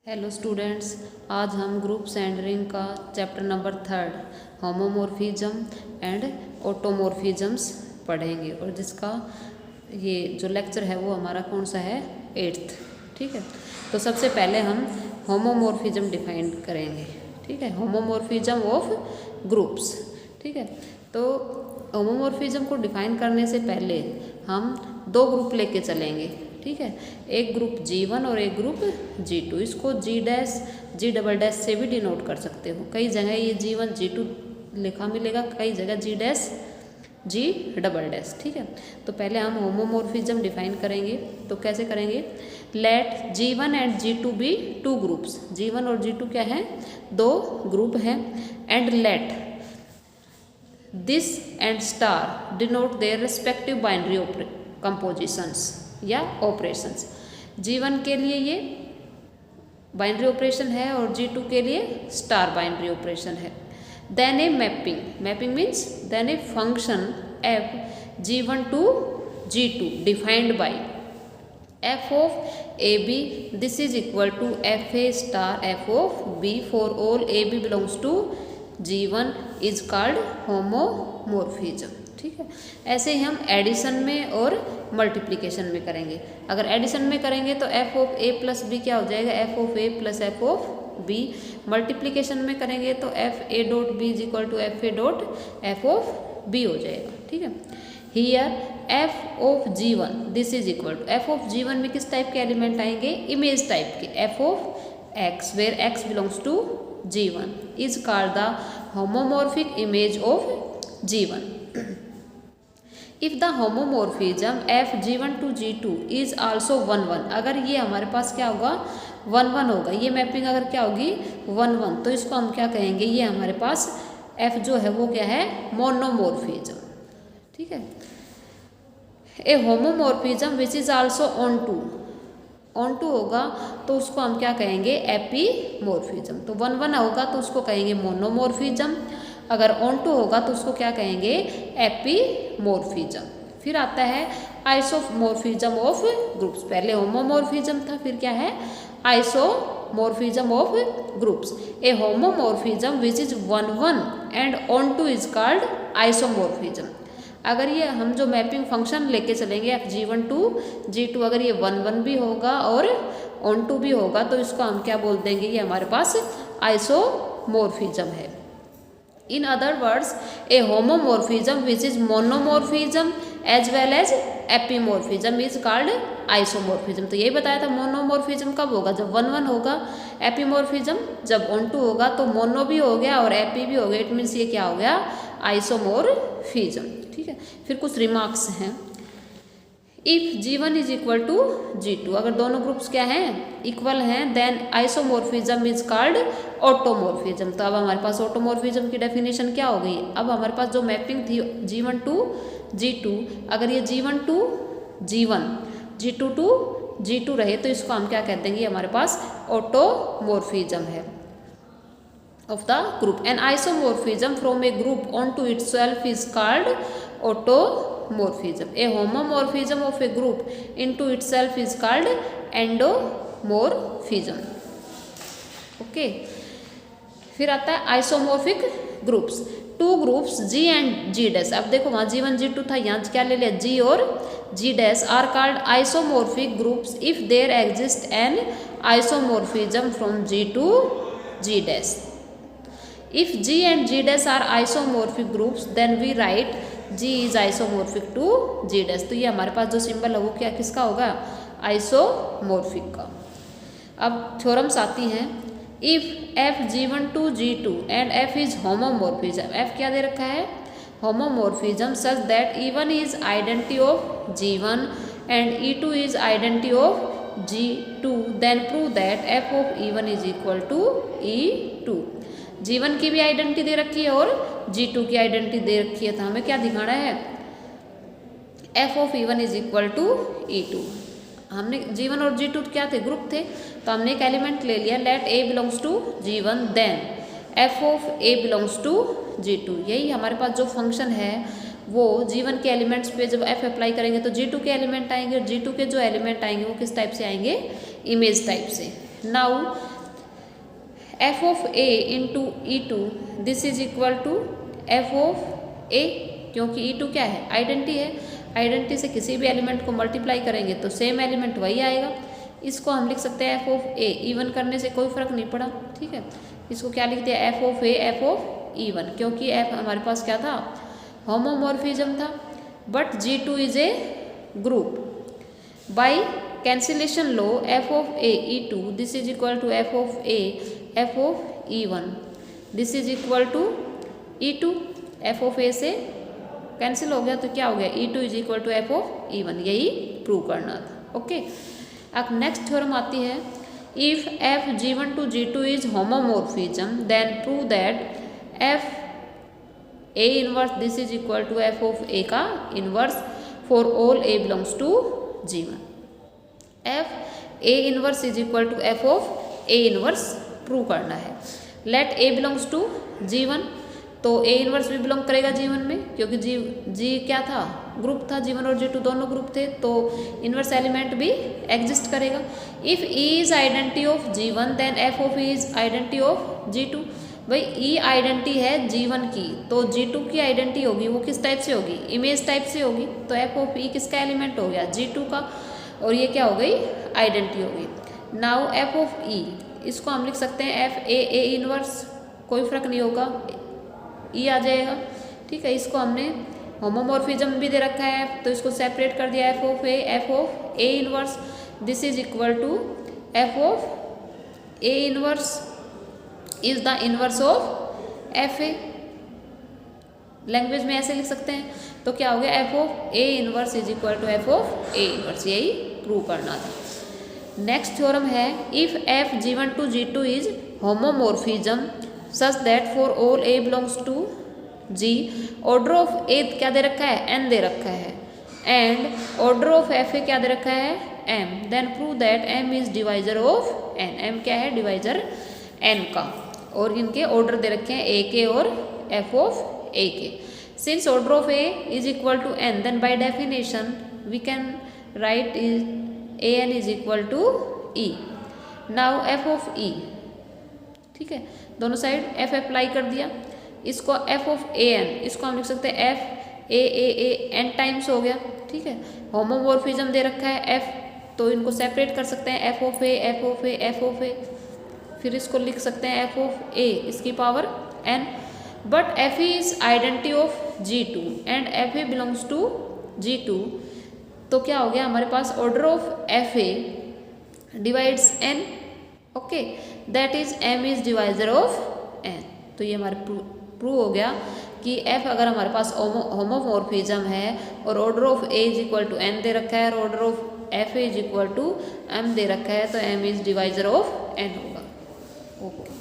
Hello students, आज हम groups and ring का चैप्टर नंबर 3 होमोमॉर्फिज्म एंड ऑटोमॉर्फिज्म्स पढ़ेंगे और जिसका ये जो लेक्चर है वो हमारा कौन सा है 8th। ठीक है, तो सबसे पहले हम होमोमॉर्फिज्म डिफाइन करेंगे। ठीक है, होमोमॉर्फिज्म ऑफ ग्रुप्स। ठीक है, तो होमोमॉर्फिज्म को डिफाइन करने से पहले हम दो ग्रुप लेके चलेंगे। ठीक है, एक ग्रुप G1 और एक ग्रुप G2। इसको G' से भी डिनोट कर सकते हो। कई जगह ये G1 G2 लिखा मिलेगा, कई जगह G'। ठीक है, तो पहले हम होमोमॉर्फिज्म डिफाइन करेंगे। तो कैसे करेंगे? Let G1 and G2 be two groups. G1 और G2 क्या है? दो ग्रुप हैं। And let this and star denote their respective binary compositions या ऑपरेशंस। G1 के लिए ये बाइनरी ऑपरेशन है और G2 के लिए स्टार बाइनरी ऑपरेशन है। Then a mapping means then a function f G1 to G2 defined by f of AB, this is equal to fa star f of b for all AB belongs to G1 is called homomorphism। ठीक है, ऐसे ही हम addition में और multiplication में करेंगे। अगर addition में करेंगे तो f of a plus b क्या हो जाएगा? f of a plus f of b। Multiplication में करेंगे तो f a dot b is equal to f a dot f of b हो जाएगा। ठीक है, here f of G1 this is equal to f of G1 में किस type के एलिमेंट आएंगे? इमेज टाइप के। f of x where x belongs to G1 is called the homomorphic image of G1। If the homomorphism f G1 to G2 is also 1 1, अगर ये हमारे पास क्या होगा? 1 1 होगा। ये मैपिंग अगर क्या होगी? 1 1, तो इसको हम क्या कहेंगे? ये हमारे पास f जो है वो क्या है? मोनोमॉर्फिज्म। ठीक है, a homomorphism which is also onto होगा तो उसको हम क्या कहेंगे? एपीमॉर्फिज्म। तो 1 1 होगा तो उसको कहेंगे मोनोमॉर्फिज्म। अगर ऑन टू होगा तो उसको क्या कहेंगे? एपीमॉर्फिज्म। फिर आता है आइसोमॉर्फिज्म ऑफ ग्रुप्स। पहले होमोमॉर्फिज्म था, फिर क्या है? Isomorphism of groups. A homomorphism which is 1 1 and on two is called isomorphism. अगर ये हम जो मैपिंग फंक्शन लेके चलेंगे f G1 to G2, अगर ये 1 1 भी होगा और ऑन टू भी होगा तो इसको हम क्या बोल देंगे? ये हमारे पास आइसोमॉर्फिज्म है। In other words, a homomorphism which is monomorphism as well as epimorphism is called isomorphism। तो यही बताया था मोनोमॉर्फिज्म कब होगा? जब 1 1 होगा। एपीमॉर्फिज्म जब ऑन टू होगा तो मोनो भी हो गया और एपी भी हो गया। इट मीन्स ये क्या हो गया? आइसोमॉर्फिज्म। ठीक है, फिर कुछ रिमार्क्स हैं। If G1 is equal to G2, अगर दोनों ग्रुप्स क्या हैं? इक्वल हैं, then isomorphism is called automorphism. तो अब हमारे पास ऑटोमॉर्फिज्म की डेफिनेशन क्या हो गई? अब हमारे पास जो मैपिंग थी G1 to G2, अगर ये G1 to G1 G2 to G2 रहे तो इसको हम क्या कहते हैं? हमारे पास ऑटोमॉर्फिज्म है of the group। An isomorphism from a group onto itself is called automorphism। A homomorphism of a group into itself is called endomorphism। Okay, फिर आता है isomorphic groups. Two groups G and G'। अब देखो वहाँ G1 G2 था, यहाँ क्या ले लिया? G और G' are called isomorphic groups if there exist an isomorphism from G to G'। If G and G' are isomorphic groups, then we write G is isomorphic to G'। तो ये हमारे पास जो सिंबल है वो क्या किसका होगा? आइसोमॉर्फिक का। अब थ्योरम्स आती हैं। If f G1 to G2 and f is homomorphism, f क्या दे रखा है? Homomorphism such that E1 is identity of G1 and E2 is identity of G2, then prove that f of E1 is equal to E2। G1 की भी identity दे रखी है और G2 की आइडेंटिटी दे रखी है, तो हमें क्या दिखाना है? f of E1 is equal to E2। हमने G1 और G2 क्या थे? ग्रुप थे, तो हमने एक एलिमेंट ले लिया। Let A belongs to G1 then f of A belongs to G2। यही हमारे पास जो फंक्शन है वो G1 के एलिमेंट्स पे जब f अप्लाई करेंगे तो G2 के एलिमेंट आएंगे और G2 के जो एलिमेंट आएंगे वो किस टाइप से आएंगे? इमेज टाइप से। Now f of a into E2 this is equal to f of a, क्योंकि E2 क्या है, आइडेंटिटी है। आइडेंटिटी से किसी भी एलिमेंट को मल्टीप्लाई करेंगे तो सेम एलिमेंट वही आएगा। इसको हम लिख सकते हैं एफ ऑफ ए, इवन करने से कोई फर्क नहीं पड़ा, ठीक है। इसको क्या लिख दिया, f of a f of even, क्योंकि एफ हमारे पास क्या था, होमोमॉर्फिज्म था, but G2 is a group. By cancellation law f of a E2 this is equal to f of a f of E1 this is equal to E2। F of a से cancel हो गया तो क्या हो गया, E2 is equal to f of E1, यही prove करना था। ओके, अब नेक्स्ट थ्योरम आती है, if f G1 to G2 is homomorphism then prove that f a inverse this is equal to f of a का inverse for all a belongs to G1। F a inverse is equal to f of a inverse prove करना है। Late A belongs to G1, तो A inverse भी belong करेगा G1 में, क्योंकि जी क्या था, ग्रुप था, G1 और G2 दोनों ग्रुप थे, तो इनवर्स एलिमेंट भी एग्जिस्ट करेगा। If E is identity of G1 then f of E is identity of G2। भाई E आइडेंटिटी है G1 की, तो G2 की आइडेंटिटी होगी, वो किस टाइप से होगी, इमेज टाइप से होगी, तो एफ ऑफ E किसका एलिमेंट हो गया, G2 का, और ये क्या हो गई, आइडेंटिटी हो गई। नाउ एफ ऑफ E, इसको हम लिख सकते हैं एफ ए इनवर्स, कोई फर्क नहीं होगा, E आ जाएगा, ठीक है। इसको हमने होमोमॉर्फिज्म भी दे रखा है, तो इसको सेपरेट कर दिया, f of a inverse this is equal to f of a inverse is the inverse of f a. Language में ऐसे लिख सकते हैं, तो क्या हो गया, f of a inverse is equal to f of a inverse, यही प्रूव करना था। नेक्स्ट थ्योरम है, if f G1 to G2 is homomorphism such that for all a belongs to G, order of a क्या दे रखा है, n दे रखा है, and order of f a क्या दे रखा है, m, then prove that m is divisor of n। m क्या है, डिवाइजर n का, और इनके ऑर्डर दे रखे हैं a के और f ऑफ a के। Since order of a is equal to n, then by definition we can write an is equal to e। Now f of e, ठीक है, दोनों साइड f अप्लाई कर दिया, इसको f ऑफ an, इसको हम लिख सकते हैं f a n टाइम्स हो गया, ठीक है। होमोमॉर्फिज्म दे रखा है f, तो इनको सेपरेट कर सकते हैं, f of a f of a f of a, फिर इसको लिख सकते हैं f ऑफ a इसकी power n, but f is identity of G2 and f a belongs to G2, तो क्या हो गया हमारे पास, order of f a divides n, okay, that is m is divisor of n। तो ये हमारे प्रूव हो गया कि f अगर हमारे पास होमोमॉर्फिज्म है और order of a is equal to n दे रखा है और order of f a is equal to m दे रखा है, तो m is divisor of n होगा। ओके।